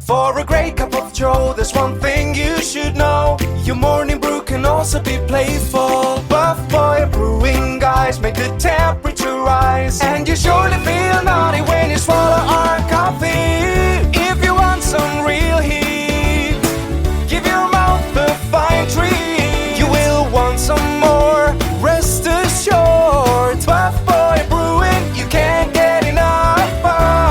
For a great cup of joe, there's one thing you should know. Your morning brew can also be playful. Buff Boy Brewing guys make the temperature rise, and you surely feel naughty when you swallow our coffee. If you want some real heat, give your mouth a fine treat. You will want some more, rest assured. Buff Boy Brewing, you can't get enough of.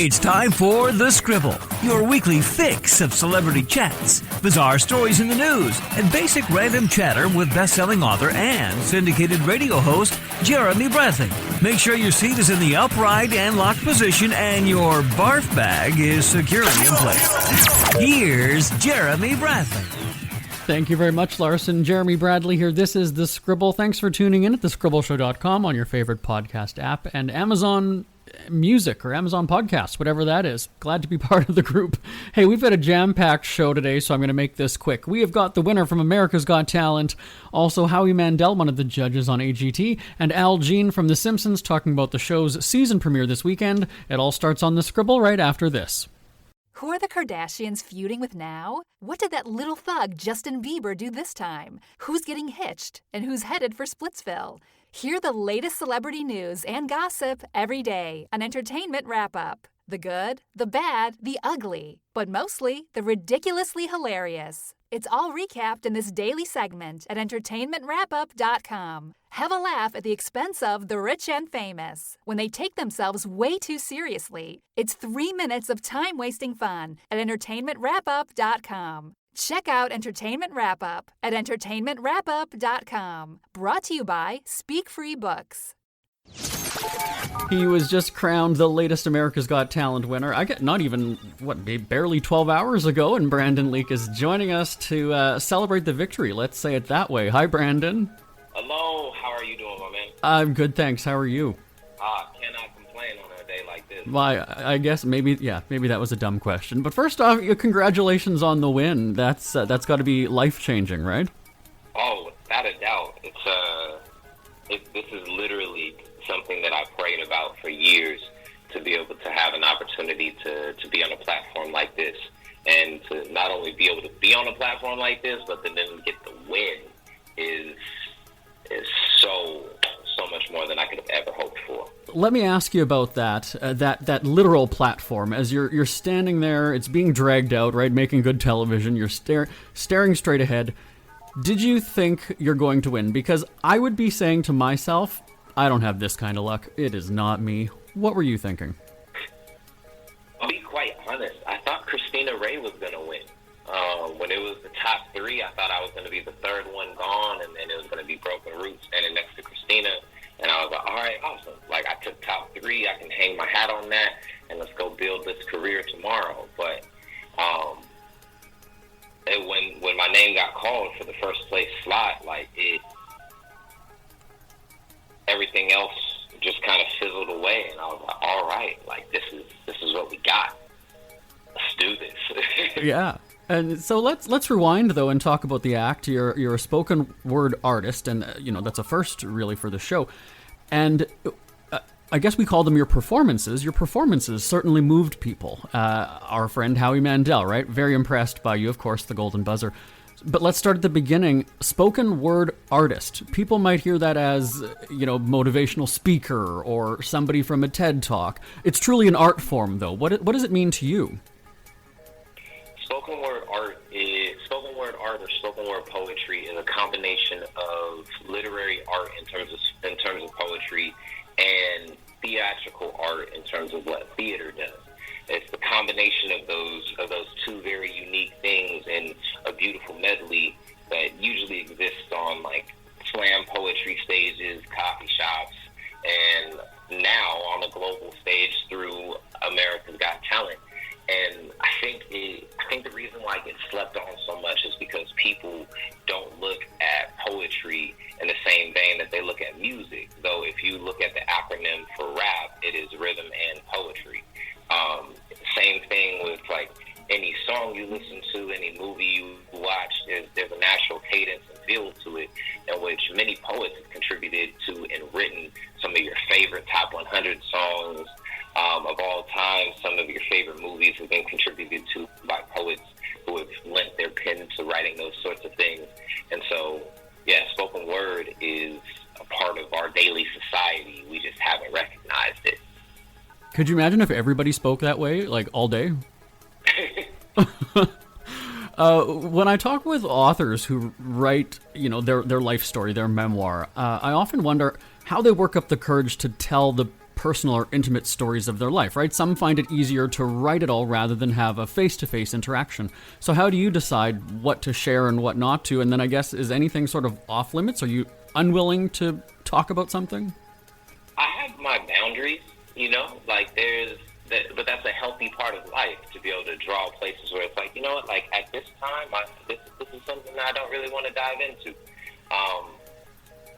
It's time for The Scribble, your weekly fix of celebrity chats, bizarre stories in the news, and basic random chatter with best-selling author and syndicated radio host Jeremy Bradley. Make sure your seat is in the upright and locked position and your barf bag is securely in place. Here's Jeremy Bradley. Thank you very much, Larson. Jeremy Bradley here. This is The Scribble. Thanks for tuning in at thescribbleshow.com on your favorite podcast app and Amazon Music or Amazon Podcasts, whatever that is. Glad to be part of the group. Hey, we've got a jam-packed show today, so I'm going to make this quick. We have got the winner from America's Got Talent, also Howie Mandel, one of the judges on AGT, and Al Jean from The Simpsons talking about the show's season premiere this weekend. It all starts on The Scribble right after this. Who are the Kardashians feuding with now? What did that little thug Justin Bieber do this time? Who's getting hitched? And who's headed for Splitsville? Hear the latest celebrity news and gossip every day on Entertainment Wrap-Up. The good, the bad, the ugly, but mostly the ridiculously hilarious. It's all recapped in this daily segment at entertainmentwrapup.com. Have a laugh at the expense of the rich and famous when they take themselves way too seriously. It's 3 minutes of time-wasting fun at entertainmentwrapup.com. Check out Entertainment Wrap-Up at entertainmentwrapup.com. Brought to you by Speak Free Books. He was just crowned the latest America's Got Talent winner. I get not even, barely 12 hours ago, and Brandon Leake is joining us to celebrate the victory. Let's say it that way. Hi, Brandon. Hello, how are you doing, my man? I'm good, thanks. How are you? Cannot complain on a day like this. Well, I guess maybe that was a dumb question. But first off, congratulations on the win. That's got to be life-changing, right? Oh, without a doubt. This is literally something that I prayed about for years, to be able to have an opportunity to be on a platform like this, and to not only be able to be on a platform like this, but to then get the win is so much more than I could have ever hoped for. Let me ask you about that literal platform. As you're standing there, it's being dragged out, right? Making good television. You're staring straight ahead. Did you think you're going to win? Because I would be saying to myself, I don't have this kind of luck. It is not me. What were you thinking? I'll be quite honest. I thought Christina Ray was going to win. When it was the top three, I thought I was going to be the third one gone, and then it was going to be Broken Roots standing next to Christina. And I was like, all right, awesome. Like, I took top three. I can hang my hat on that, and let's go build this career tomorrow. But when my name got called for the first place slot, everything else just kind of fizzled away, and I was like, all right, this is what we got. Let's do this. Yeah. And so let's rewind though and talk about the act. You're a spoken word artist, and that's a first really for the show. And I guess we call them your performances. Your performances certainly moved people. Our friend Howie Mandel, right? Very impressed by you, of course, the Golden Buzzer. But let's start at the beginning. Spoken word artist. People might hear that as, motivational speaker or somebody from a TED Talk. It's truly an art form, though. What does it mean to you? Spoken word art or spoken word poetry is a combination of literary art in terms of poetry and theatrical art in terms of what theater does. It's the combination of those two very unique things in a beautiful medley that usually exists on slam poetry stages, coffee shops, and now on a global stage through America's Got Talent. And I think the reason why it gets slept on so much is because people don't look at poetry in the same vein that they look at music. Though if you look at the acronym for rap, it is rhythm and poetry. Same thing with any song you listen to, any movie you watch, there's a natural cadence and feel to it, in which many poets have contributed to and written some of your favorite top 100 songs of all time. Some of your favorite movies have been contributed to by poets who have lent their pen to writing those sorts of things. And so, yeah, spoken word is a part of our daily society. We just haven't recognized it. Could you imagine if everybody spoke that way, like all day? When I talk with authors who write, their life story, their memoir, I often wonder how they work up the courage to tell the personal or intimate stories of their life, right? Some find it easier to write it all rather than have a face-to-face interaction. So how do you decide what to share and what not to? And then I guess, is anything sort of off limits? Are you unwilling to talk about something? I have my boundaries, but that's a healthy part of life, to be able to draw places where it's like, you know what, like at this time, this is something that I don't really want to dive into.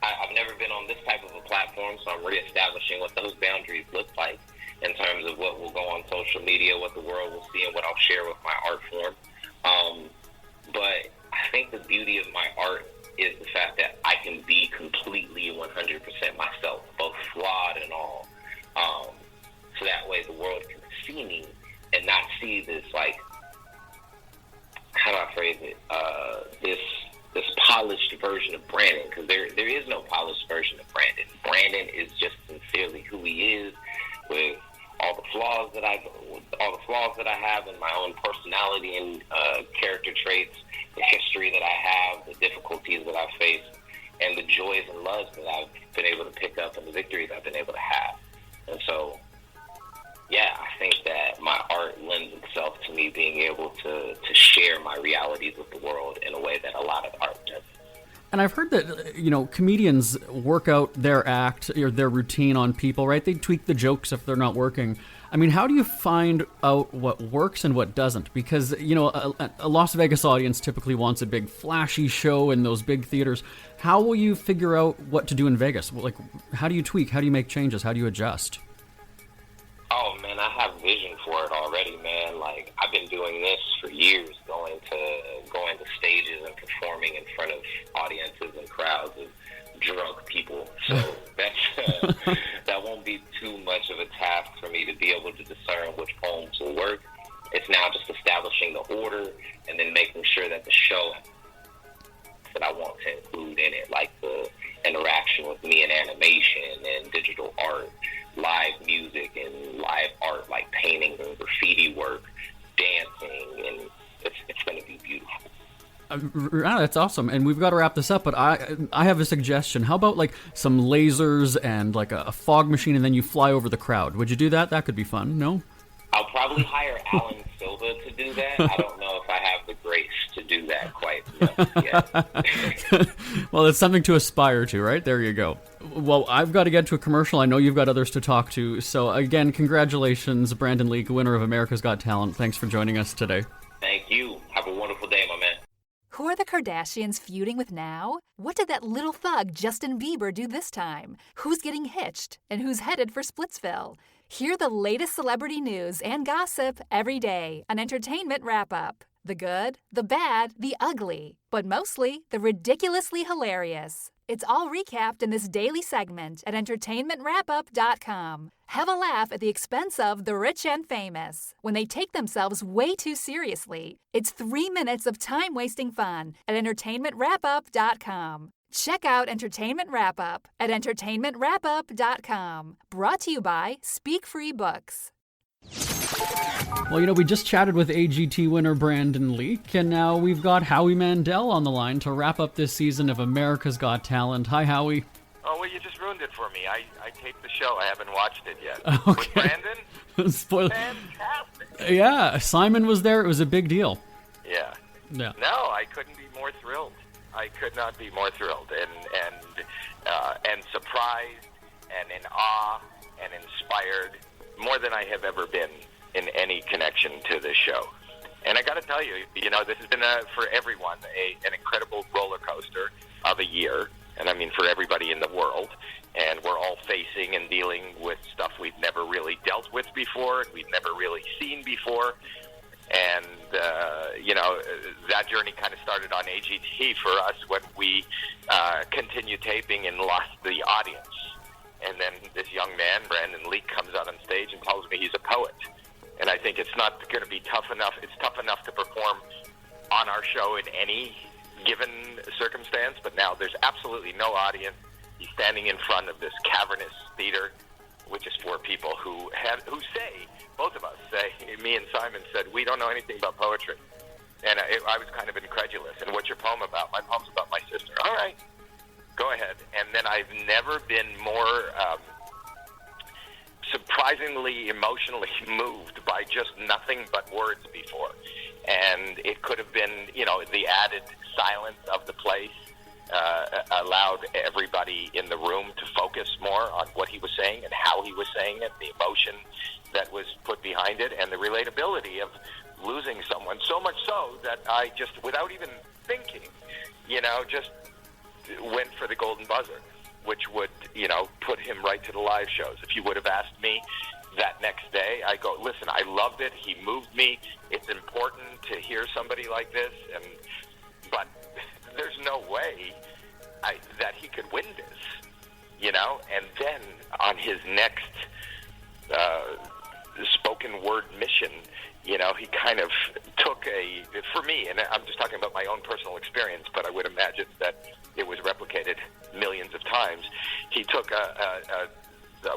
I've never been on this type of a platform, so I'm reestablishing what those boundaries look like in terms of what will go on social media, what the world will see, and what I'll share with my art form. But I think the beauty of my art is the fact that I can be completely 100% myself, both flawed and all. So that way the world can see me and not see this, like, how do I phrase it? This polished version of Brandon, because there is no polished version of Brandon. Brandon is just sincerely who he is, with all the flaws that I have in my own personality and character traits, the history that I have, the difficulties that I've faced, and the joys and loves that I've been able to pick up and the victories I've been able to have. And so, yeah, I think that my art lends itself to me being able to share my realities with the world in a way that a lot of art doesn't. And I've heard that, comedians work out their act or their routine on people, right? They tweak the jokes if they're not working. I mean, how do you find out what works and what doesn't? Because, a Las Vegas audience typically wants a big flashy show in those big theaters. How will you figure out what to do in Vegas? Like, how do you tweak? How do you make changes? How do you adjust? Oh, man, I have vision for it already, man. Like, I've been doing this for years, going to stages and performing in front of audiences and crowds of drunk people. So that won't be too much of a task for me to be able to discern which poems will work. It's now just establishing the order and then making sure that the show that I want to include in it, like the interaction with me and animation and digital art, live music and live art like painting and graffiti work, dancing, and it's going to be beautiful. That's awesome. And we've got to wrap this up, but I have a suggestion. How about like some lasers and like a fog machine, and then you fly over the crowd? Would you do that? That could be fun, no? I'll probably hire Alan Silva to do that. I don't know if I have the grace to do that quite yet. Well, it's something to aspire to, right? There you go. Well, I've got to get to a commercial. I know you've got others to talk to. So again, congratulations, Brandon Leake, winner of America's Got Talent. Thanks for joining us today. Thank you. Have a wonderful day, my man. Who are the Kardashians feuding with now? What did that little thug Justin Bieber do this time? Who's getting hitched? And who's headed for Splitsville? Hear the latest celebrity news and gossip every day on Entertainment Wrap-Up. The good, the bad, the ugly, but mostly the ridiculously hilarious. It's all recapped in this daily segment at entertainmentwrapup.com. Have a laugh at the expense of the rich and famous when they take themselves way too seriously. It's 3 minutes of time-wasting fun at entertainmentwrapup.com. Check out Entertainment Wrap-Up at entertainmentwrapup.com. Brought to you by Speak Free Books. Well, we just chatted with AGT winner Brandon Leake, and now we've got Howie Mandel on the line to wrap up this season of America's Got Talent. Hi, Howie. Oh, well, you just ruined it for me. I taped the show. I haven't watched it yet. Okay. With Brandon? Spoiler. Fantastic. Yeah, Simon was there. It was a big deal. Yeah. Yeah. No, I couldn't be more thrilled. I could not be more thrilled and surprised and in awe and inspired more than I have ever been in any connection to this show. And I got to tell you, this has been for everyone an incredible roller coaster of a year, and I mean for everybody in the world. And we're all facing and dealing with stuff we've never really dealt with before, and we've never really seen before. And, that journey kind of started on AGT for us when we continued taping and lost the audience. And then this young man, Brandon Leake, comes out on stage and tells me he's a poet. And I think it's not going to be tough enough. It's tough enough to perform on our show in any given circumstance, but now there's absolutely no audience. He's standing in front of this cavernous theater, which is for people who say, both of us say, me and Simon said, we don't know anything about poetry. And I was kind of incredulous. And what's your poem about? My poem's about my sister. All right, go ahead. And then I've never been more surprisingly emotionally moved by just nothing but words before. And it could have been, the added silence of the place allowed everybody in the room to focus more on what he was saying and how he was saying it, the emotion that was put behind it, and the relatability of losing someone, so much so that I just, without even thinking, just went for the golden buzzer, which would, put him right to the live shows. If you would have asked me that next day, I go, listen, I loved it. He moved me. It's important to hear somebody like this, but there's no way that he could win this, And then on his next spoken word mission, he kind of took for me, and I'm just talking about my own personal experience, but I would imagine that it was replicated millions of times. He took a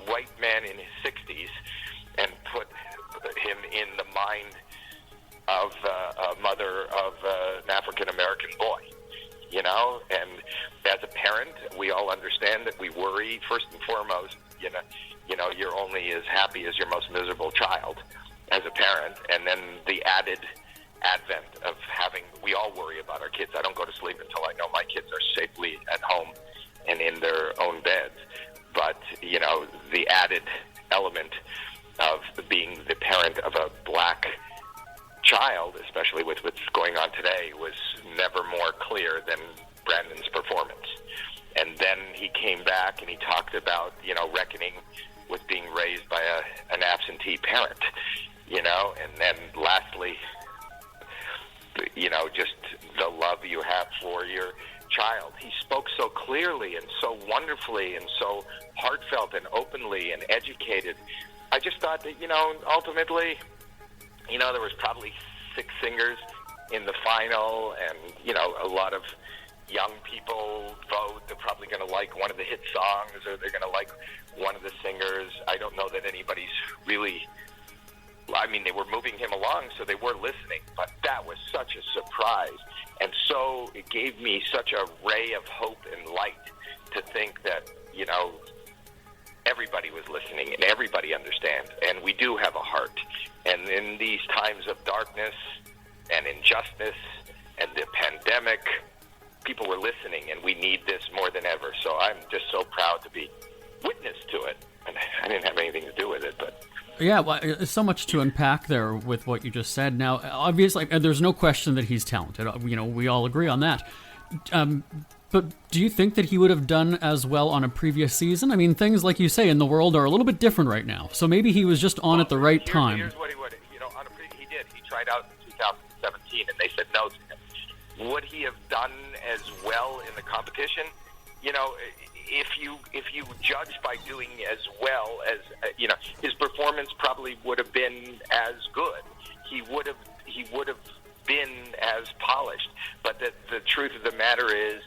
white man in his 60s and put him in the mind of a mother of an African-American boy, and as a parent, we all understand that we worry, first and foremost, you're only as happy as your most miserable child as a parent, and then the added advent of we all worry about our kids. I don't go to sleep until I know my kids are safely at home and in their own beds. But, the added element of being the parent of a black child, especially with what's going on today, was never more clear than Brandon's performance. And then he came back and he talked about, reckoning with being raised by an absentee parent, and then lastly, just the love you have for your child. He spoke so clearly and so wonderfully and so heartfelt and openly and educated. I just thought that, ultimately, there was probably 6 singers in the final, and, a lot of young people vote. They're probably going to like one of the hit songs, or they're going to like one of the singers. I don't know that anybody's really... they were moving him along, so they were listening, but that was such a surprise. And so it gave me such a ray of hope and light to think that, everybody was listening and everybody understands. And we do have a heart. And in these times of darkness and injustice and the pandemic, people were listening, and we need this more than ever. So I'm just so proud to be witness to it. And I didn't have anything to do with it, but... Yeah, well, there's so much to unpack there with what you just said. Now, obviously, there's no question that he's talented. We all agree on that. But do you think that he would have done as well on a previous season? Things, like you say, in the world are a little bit different right now. So maybe he was just on at the right time. Here's what he would. He did. He tried out in 2017, and they said no to him. Would he have done as well in the competition? If you judge by doing as well as his performance probably would have been as good. He would have been as polished. But the truth of the matter is,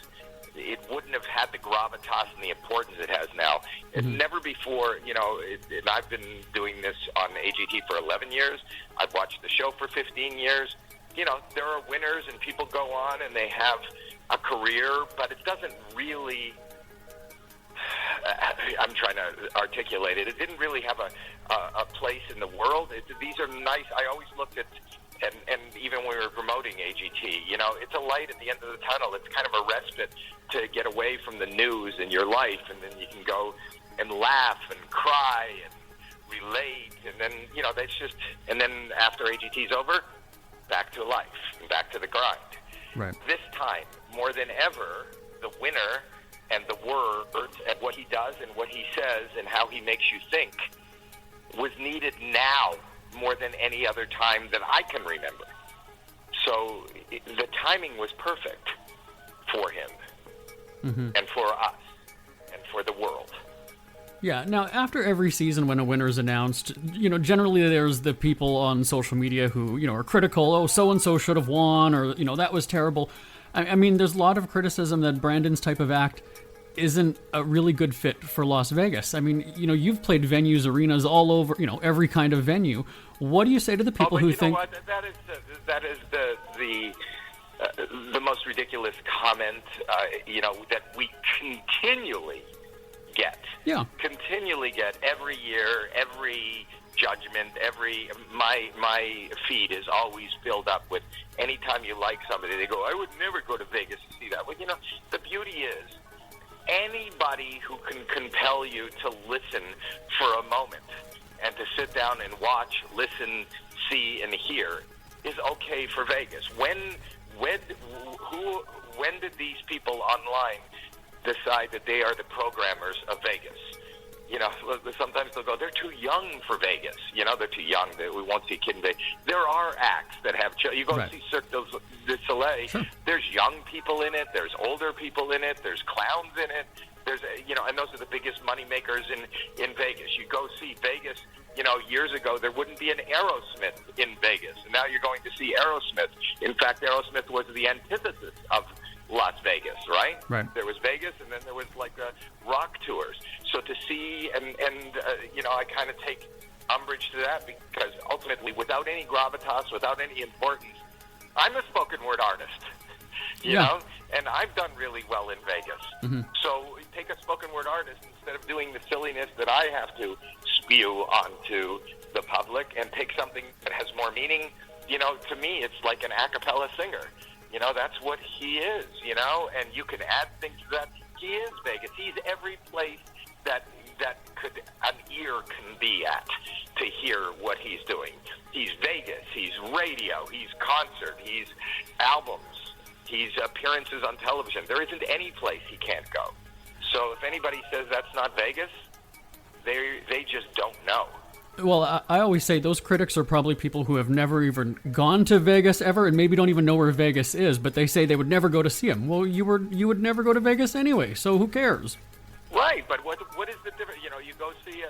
it wouldn't have had the gravitas and the importance it has now. Mm-hmm. Never before, and I've been doing this on AGT for 11 years. I've watched the show for 15 years. There are winners, and people go on and they have a career, but it doesn't really... I'm trying to articulate it. It didn't really have a place in the world. These are nice. I always looked at, and even when we were promoting AGT, it's a light at the end of the tunnel. It's kind of a respite to get away from the news in your life, and then you can go and laugh and cry and relate, and then that's just. And then after AGT's over, back to life and back to the grind. Right. This time, more than ever, the winner and the words and what he does and what he says and how he makes you think was needed now more than any other time that I can remember. So the timing was perfect for him, mm-hmm. and for us and for the world. Yeah. Now, after every season when a winner is announced, generally there's the people on social media who, are critical. Oh, so-and-so should have won, or, that was terrible. I mean, there's a lot of criticism that Brandon's type of act isn't a really good fit for Las Vegas. I mean, you've played venues, arenas all over, every kind of venue. What do you say to the people who think... That is the most ridiculous comment, that we continually get. Yeah. Continually get every year, every judgment, my feed is always filled up with, anytime you like somebody, they go, I would never go to Vegas to see that. Well, the beauty is, anybody who can compel you to listen for a moment and to sit down and watch, listen, see, and hear is okay for Vegas. When did these people online decide that they are the programmers of Vegas? Sometimes they'll go, they're too young for Vegas. They're too young. We won't see a kid in Vegas. There are acts that have you go right. see Cirque du Soleil. Sure. There's young people in it. There's older people in it. There's clowns in it. There's and those are the biggest money makers in Vegas. You go see Vegas. Years ago there wouldn't be an Aerosmith in Vegas, and now you're going to see Aerosmith. In fact, Aerosmith was the antithesis of Las Vegas, right? Right. There was Vegas, and then there was rock tours. So to see, and I kind of take umbrage to that, because ultimately, without any gravitas, without any importance, I'm a spoken word artist, you know, and I've done really well in Vegas. Mm-hmm. So take a spoken word artist, instead of doing the silliness that I have to spew onto the public, and take something that has more meaning. To me, it's like an a cappella singer. That's what he is, and you can add things to that. He is Vegas. He's every place that an ear can be at to hear what he's doing. He's Vegas. He's radio. He's concert. He's albums. He's appearances on television. There isn't any place he can't go. So if anybody says that's not Vegas, they just don't know. Well, I always say those critics are probably people who have never even gone to Vegas ever, and maybe don't even know where Vegas is, but they say they would never go to see him. Well, you would never go to Vegas anyway, so who cares? Right, but what is the difference? You go see,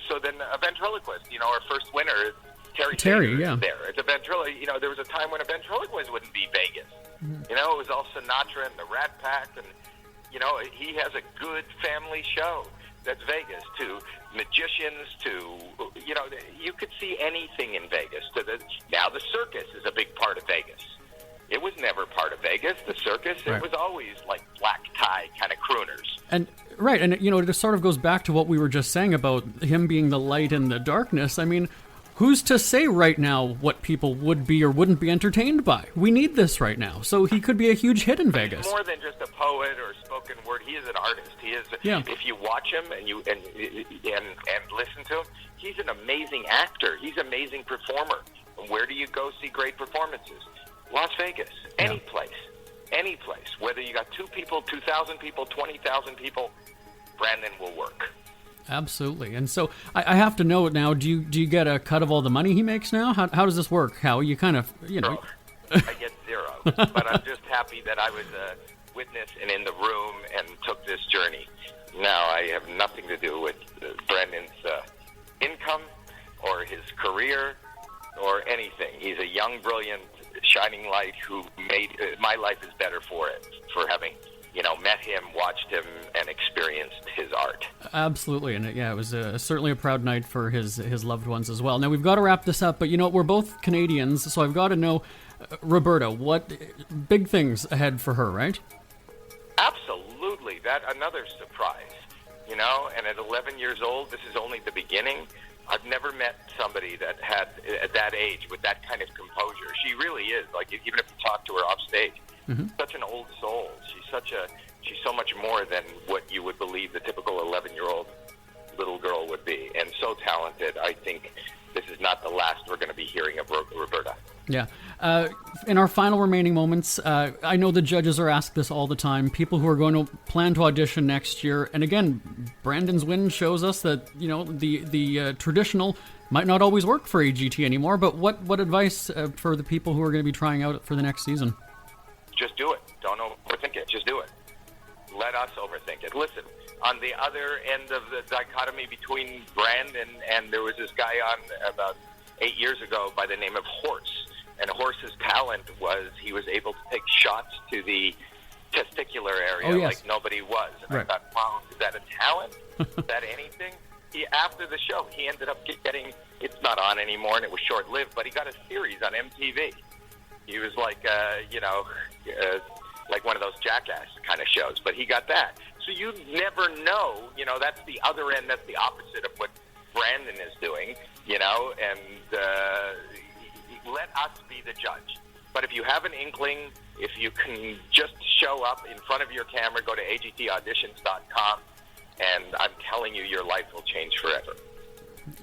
so then a ventriloquist, our first winner is Terry, yeah. There. It's a ventriloquist. There was a time when a ventriloquist wouldn't be Vegas. Mm-hmm. It was all Sinatra and the Rat Pack, and, he has a good family show. That's Vegas, to magicians, to, you could see anything in Vegas. Now the circus is a big part of Vegas. It was never part of Vegas, the circus. Right. It was always like black tie kind of crooners. And right, and it sort of goes back to what we were just saying about him being the light in the darkness. I mean, who's to say right now what people would be or wouldn't be entertained by? We need this right now. So he could be a huge hit in Vegas. He's more than just a poet or spoken word. He is an artist. He is. Yeah. If you watch him and listen to him, he's an amazing actor. He's an amazing performer. And where do you go see great performances? Las Vegas. Any place. Whether you got 2 people, 2,000 people, 20,000 people, Brandon will work. Absolutely. And so I have to know now, do you get a cut of all the money he makes now? How does this work, Howie? You kind of, No, I get zero. But I'm just happy that I was a witness and in the room and took this journey. Now I have nothing to do with Brandon's income or his career or anything. He's a young, brilliant, shining light who made my life is better for it, for having met him, watched him, and experienced his art. Absolutely, and it was certainly a proud night for his loved ones as well. Now, we've got to wrap this up, but we're both Canadians, so I've got to know, Roberta, what big things ahead for her, right? Absolutely. That another surprise, and at 11 years old, this is only the beginning. I've never met somebody that had, at that age, with that kind of composure. She really is, even if you talk to her off stage, such an old soul. She's so much more than what you would believe the typical 11-year-old little girl would be, and so talented. I think this is not the last we're going to be hearing of Roberta. Yeah. In our final remaining moments, I know the judges are asked this all the time, people who are going to plan to audition next year, and again, Brandon's win shows us that, the traditional might not always work for AGT anymore, but what advice for the people who are going to be trying out for the next season? Just do it. Don't overthink it. Just do it. Let us overthink it. Listen, on the other end of the dichotomy between brand and there was this guy on about 8 years ago by the name of Horse. And Horse's talent was he was able to take shots to the testicular area like nobody was. And I thought, wow, is that a talent? Is that anything? After the show, he ended up getting, it's not on anymore and it was short-lived, but he got a series on MTV. He was like, like one of those Jackass kind of shows, but he got that. So you never know, that's the other end, that's the opposite of what Brandon is doing, and let us be the judge. But if you have an inkling, if you can just show up in front of your camera, go to agtauditions.com, and I'm telling you, your life will change forever.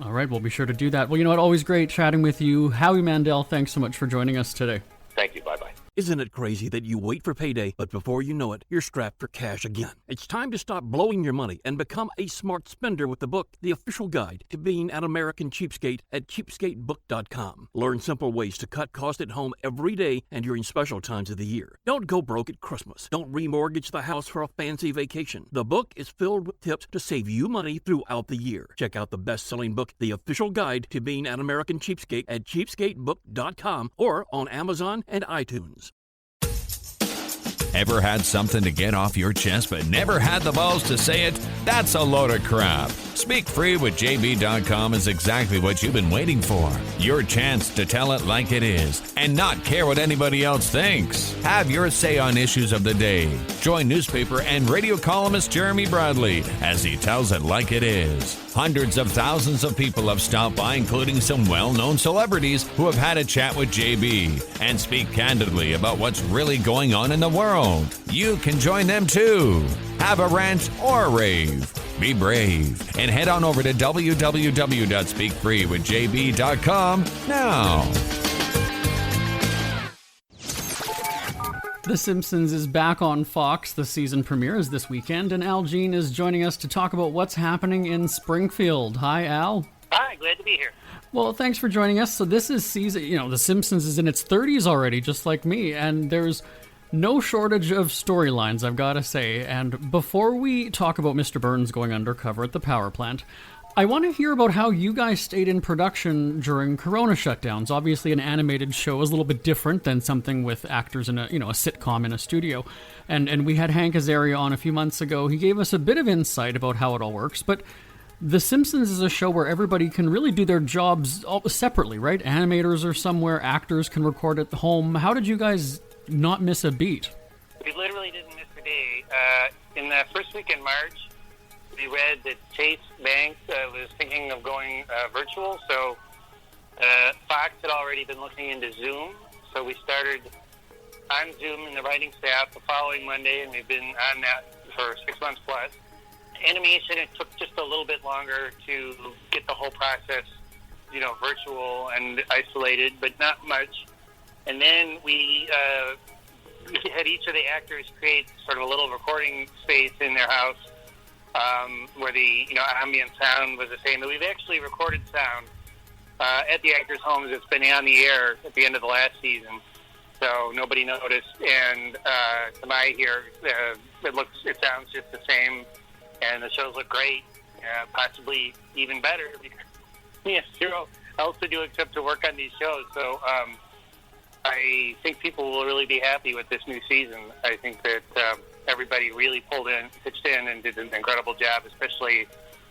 All right, we'll be sure to do that. Well, you know what? Always great chatting with you. Howie Mandel, thanks so much for joining us today. Thank you. Bye-bye. Isn't it crazy that you wait for payday, but before you know it, you're strapped for cash again? It's time to stop blowing your money and become a smart spender with the book, The Official Guide to Being an American Cheapskate at cheapskatebook.com. Learn simple ways to cut costs at home every day and during special times of the year. Don't go broke at Christmas. Don't remortgage the house for a fancy vacation. The book is filled with tips to save you money throughout the year. Check out the best-selling book, The Official Guide to Being an American Cheapskate at cheapskatebook.com or on Amazon and iTunes. Ever had something to get off your chest but never had the balls to say it? That's a load of crap. Speak Free with JB.com is exactly what you've been waiting for. Your chance to tell it like it is and not care what anybody else thinks. Have your say on issues of the day. Join newspaper and radio columnist Jeremy Bradley as he tells it like it is. Hundreds of thousands of people have stopped by, including some well-known celebrities who have had a chat with JB and speak candidly about what's really going on in the world. You can join them too. Have a rant or rave. Be brave and head on over to www.speakfreewithjb.com now. The Simpsons is back on Fox. The season premiere is this weekend, and Al Jean is joining us to talk about what's happening in Springfield. Hi, Al. Hi, glad to be here. Well, thanks for joining us. So this is season, The Simpsons is in its 30s already, just like me, and there's no shortage of storylines, I've got to say. And before we talk about Mr. Burns going undercover at the power plant, I want to hear about how you guys stayed in production during Corona shutdowns. Obviously, an animated show is a little bit different than something with actors in a sitcom in a studio. And we had Hank Azaria on a few months ago. He gave us a bit of insight about how it all works. But The Simpsons is a show where everybody can really do their jobs all separately, right? Animators are somewhere, actors can record at home. How did you guys not miss a beat? We literally didn't miss a day. In the first week in March, we read that Chase Bank was thinking of going virtual, so Fox had already been looking into Zoom, so we started on Zoom in the writing staff the following Monday, and we've been on that for 6 months plus. Animation, it took just a little bit longer to get the whole process, virtual and isolated, but not much. And then we had each of the actors create sort of a little recording space in their house where the ambient sound was the same. But we've actually recorded sound at the actors' homes. It's been on the air at the end of the last season, so nobody noticed. And to my ear, it sounds just the same, and the shows look great, possibly even better because zero else to do except to work on these shows. So I think people will really be happy with this new season. I think that everybody really pitched in, and did an incredible job, especially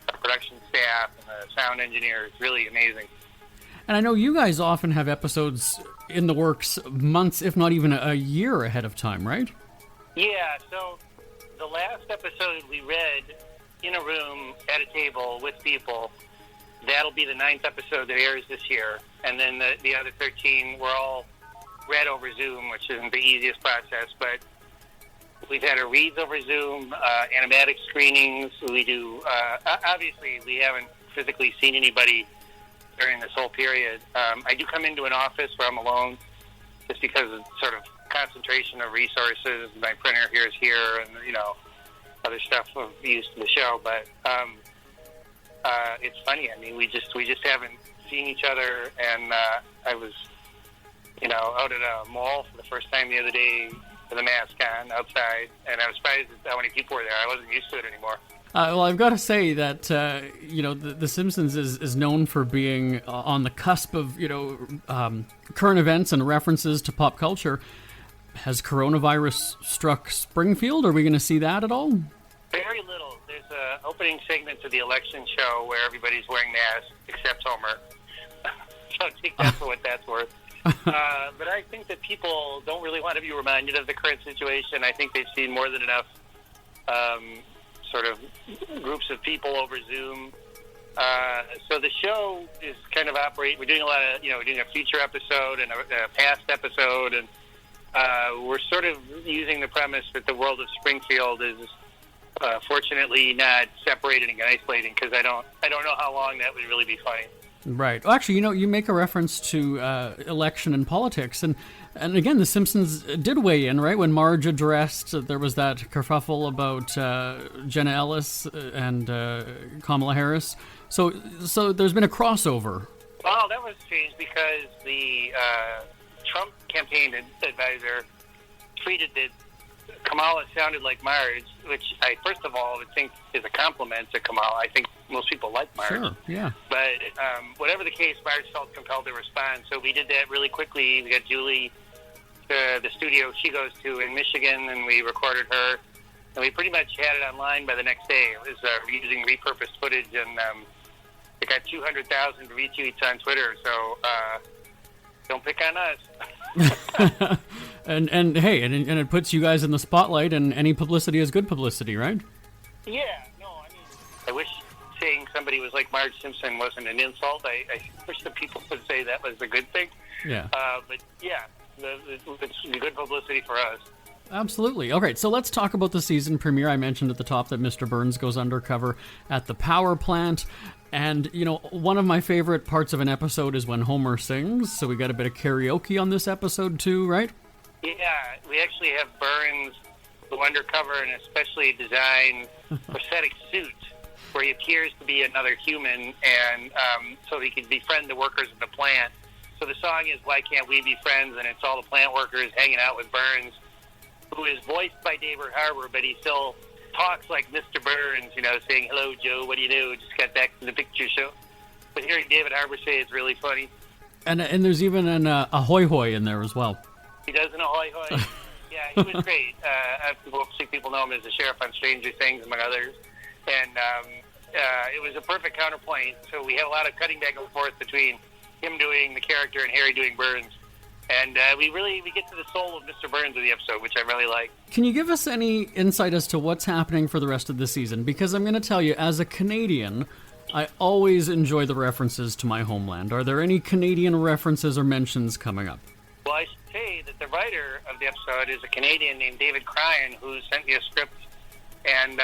the production staff and the sound engineers. Really amazing. And I know you guys often have episodes in the works months, if not even a year ahead of time, right? Yeah, so the last episode we read in a room at a table with people. That'll be the 9th episode that airs this year. And then the other 13 were all read over Zoom, which isn't the easiest process, but we've had our reads over Zoom, animatic screenings. We do, obviously, we haven't physically seen anybody during this whole period. I do come into an office where I'm alone, just because of sort of concentration of resources. My printer here is here, and, other stuff of use to the show. But it's funny. I mean, we just haven't seen each other, and I was, out at a mall for the first time the other day with a mask on outside, and I was surprised at how many people were there. I wasn't used to it anymore. Well, I've got to say that, the Simpsons is known for being on the cusp of, current events and references to pop culture. Has coronavirus struck Springfield? Are we going to see that at all? Very little. There's an opening segment to the election show where everybody's wearing masks except Homer. So take that for what that's worth. But I think that people don't really want to be reminded of the current situation. I think they've seen more than enough sort of groups of people over Zoom. So the show is kind of operating. We're doing a lot of, we're doing a feature episode and a past episode, and we're sort of using the premise that the world of Springfield is fortunately not separated and isolating, because I don't know how long that would really be funny. Right. Well, actually, you make a reference to election and politics, and again, The Simpsons did weigh in, right? When Marge addressed, there was that kerfuffle about Jenna Ellis and Kamala Harris. So there's been a crossover. Well, that was strange because the Trump campaign advisor tweeted that Kamala sounded like Marge, which I, first of all, would think is a compliment to Kamala. I think most people like Marge. Sure, yeah. But whatever the case, Marge felt compelled to respond. So we did that really quickly. We got Julie to the studio she goes to in Michigan, and we recorded her. And we pretty much had it online by the next day. It was using repurposed footage, and it got 200,000 retweets on Twitter. So don't pick on us. And hey, and it puts you guys in the spotlight, and any publicity is good publicity, right? Yeah, no, I mean, I wish saying somebody was like Marge Simpson wasn't an insult. I wish that people would say that was a good thing. Yeah. But yeah, it's good publicity for us. Absolutely. Okay, so let's talk about the season premiere. I mentioned at the top that Mr. Burns goes undercover at the power plant. And, one of my favorite parts of an episode is when Homer sings. So we got a bit of karaoke on this episode too, right? Yeah, we actually have Burns go undercover in a specially designed prosthetic suit where he appears to be another human, and so he can befriend the workers of the plant. So the song is Why Can't We Be Friends? And it's all the plant workers hanging out with Burns, who is voiced by David Harbour, but he still talks like Mr. Burns, saying, hello, Joe, what do you do? Just got back from the picture show. But hearing David Harbour say it's really funny. And there's even an ahoy hoy in there as well. He does an ahoy hoy. Yeah, he was great. People know him as the sheriff on Stranger Things, among others. And it was a perfect counterpoint. So we had a lot of cutting back and forth between him doing the character and Harry doing Burns. And we get to the soul of Mr. Burns in the episode, which I really like. Can you give us any insight as to what's happening for the rest of the season? Because I'm going to tell you, as a Canadian, I always enjoy the references to my homeland. Are there any Canadian references or mentions coming up? Well, I should say that the writer of the episode is a Canadian named David Cryan, who sent me a script, and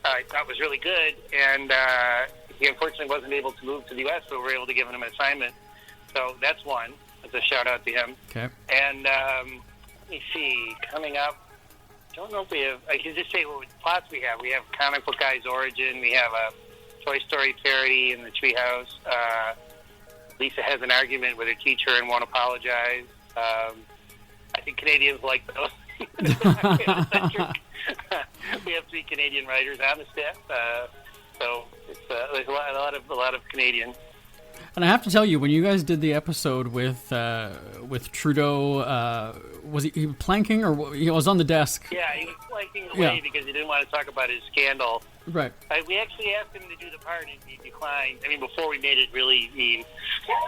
I thought was really good. And he unfortunately wasn't able to move to the U.S., so we were able to give him an assignment. So that's one. That's a shout-out to him. Okay. And let me see, coming up, I don't know if we have, I can just say what plots we have. We have Comic Book Guy's Origin. We have a Toy Story parody in the treehouse. Lisa has an argument with her teacher and won't apologize. I think Canadians like those. We have 3 Canadian writers on the staff, so it's, there's a lot of Canadian. And I have to tell you, when you guys did the episode with Trudeau, was he planking, or he was on the desk? Yeah, he was planking away because he didn't want to talk about his scandal. Right. We actually asked him to do the part, and he declined. I mean, before we made it really mean.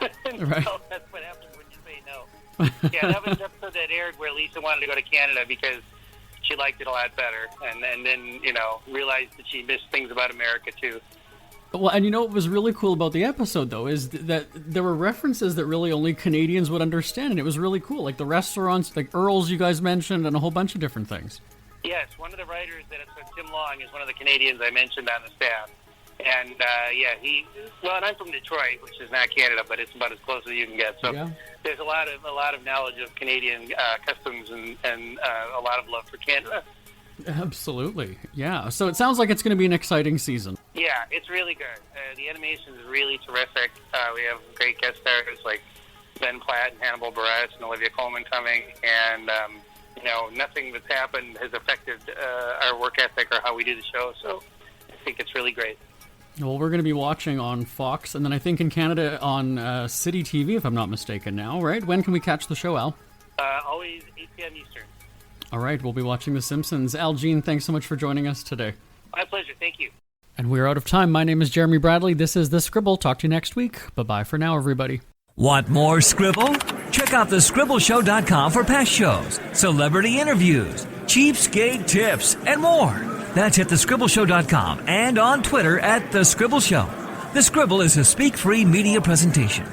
Right. So that's what happens when you say no. Yeah, that was an episode that aired where Lisa wanted to go to Canada because she liked it a lot better, and then realized that she missed things about America too. Well, and what was really cool about the episode, though, is that there were references that really only Canadians would understand, and it was really cool. Like the restaurants, like Earl's you guys mentioned, and a whole bunch of different things. Yes, one of the writers that Tim Long is one of the Canadians I mentioned on the staff. And, and I'm from Detroit, which is not Canada, but it's about as close as you can get. So there's a lot of knowledge of Canadian customs and a lot of love for Canada. Absolutely, yeah. So it sounds like it's going to be an exciting season. Yeah, it's really good. The animation is really terrific. We have great guest stars like Ben Platt and Hannibal Buress and Olivia Colman coming, and nothing that's happened has affected our work ethic or how we do the show. So think it's really great. Well, we're going to be watching on Fox, and then I think in Canada on City TV, if I'm not mistaken now, right? When can we catch the show, Al? Always 8 p.m. Eastern. All right, we'll be watching The Simpsons. Al Jean, thanks so much for joining us today. My pleasure. Thank you. And we're out of time. My name is Jeremy Bradley. This is The Scribble. Talk to you next week. Bye-bye for now, everybody. Want more Scribble? Check out thescribbleshow.com for past shows, celebrity interviews, cheapskate tips, and more. That's at thescribbleshow.com and on Twitter at The Scribble Show. The Scribble is a speak-free media presentation.